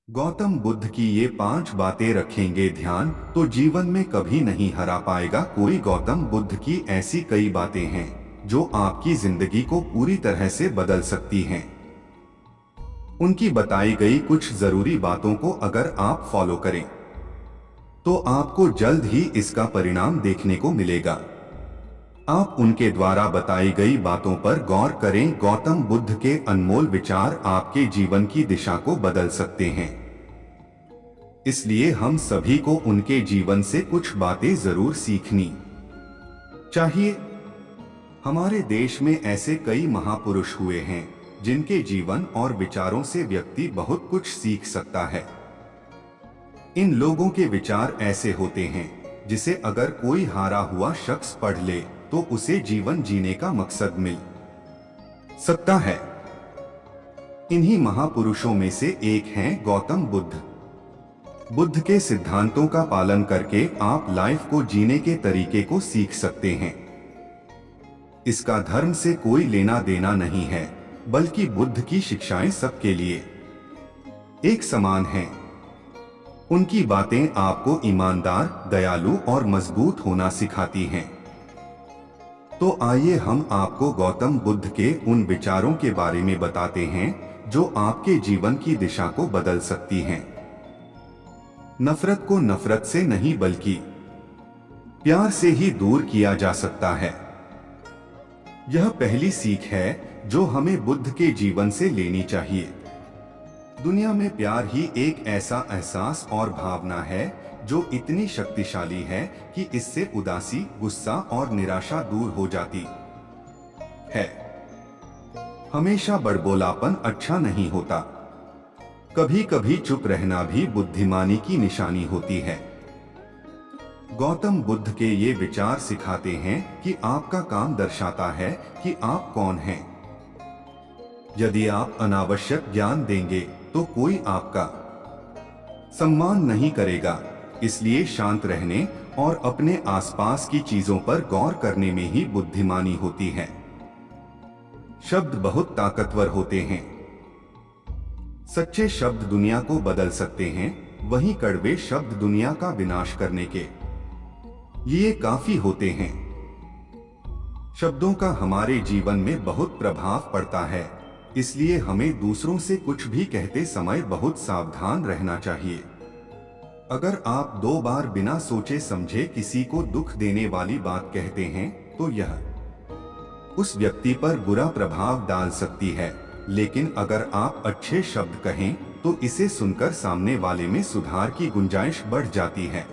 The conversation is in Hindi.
गौतम बुद्ध की ये 5 बातें रखेंगे ध्यान तो जीवन में कभी नहीं हरा पाएगा कोई। गौतम बुद्ध की ऐसी कई बातें हैं जो आपकी जिंदगी को पूरी तरह से बदल सकती हैं। उनकी बताई गई कुछ जरूरी बातों को अगर आप फॉलो करें तो आपको जल्द ही इसका परिणाम देखने को मिलेगा। आप उनके द्वारा बताई गई बातों पर गौर करें। गौतम बुद्ध के अनमोल विचार आपके जीवन की दिशा को बदल सकते हैं, इसलिए हम सभी को उनके जीवन से कुछ बातें जरूर सीखनी चाहिए। हमारे देश में ऐसे कई महापुरुष हुए हैं जिनके जीवन और विचारों से व्यक्ति बहुत कुछ सीख सकता है। इन लोगों के विचार ऐसे होते हैं जिसे अगर कोई हारा हुआ शख्स पढ़ ले तो उसे जीवन जीने का मकसद मिल सकता है। इन्हीं महापुरुषों में से एक हैं गौतम बुद्ध। बुद्ध के सिद्धांतों का पालन करके आप लाइफ को जीने के तरीके को सीख सकते हैं। इसका धर्म से कोई लेना देना नहीं है, बल्कि बुद्ध की शिक्षाएं सबके लिए एक समान हैं। उनकी बातें आपको ईमानदार, दयालु और मजबूत होना सिखाती हैं। तो आइए हम आपको गौतम बुद्ध के उन विचारों के बारे में बताते हैं जो आपके जीवन की दिशा को बदल सकती हैं। नफरत को नफरत से नहीं बल्कि प्यार से ही दूर किया जा सकता है। यह पहली सीख है जो हमें बुद्ध के जीवन से लेनी चाहिए। दुनिया में प्यार ही एक ऐसा एहसास और भावना है जो इतनी शक्तिशाली है कि इससे उदासी, गुस्सा और निराशा दूर हो जाती है। हमेशा बड़बोलापन अच्छा नहीं होता। कभी कभी चुप रहना भी बुद्धिमानी की निशानी होती है। गौतम बुद्ध के ये विचार सिखाते हैं कि आपका काम दर्शाता है कि आप कौन हैं। यदि आप अनावश्यक ज्ञान देंगे तो कोई आपका सम्मान नहीं करेगा। इसलिए शांत रहने और अपने आसपास की चीजों पर गौर करने में ही बुद्धिमानी होती है। शब्द बहुत ताकतवर होते हैं। सच्चे शब्द दुनिया को बदल सकते हैं, वहीं कड़वे शब्द दुनिया का विनाश करने के लिए काफी होते हैं। शब्दों का हमारे जीवन में बहुत प्रभाव पड़ता है, इसलिए हमें दूसरों से कुछ भी कहते समय बहुत सावधान रहना चाहिए। अगर आप 2 बार बिना सोचे समझे किसी को दुख देने वाली बात कहते हैं तो यह उस व्यक्ति पर बुरा प्रभाव डाल सकती है, लेकिन अगर आप अच्छे शब्द कहें तो इसे सुनकर सामने वाले में सुधार की गुंजाइश बढ़ जाती है।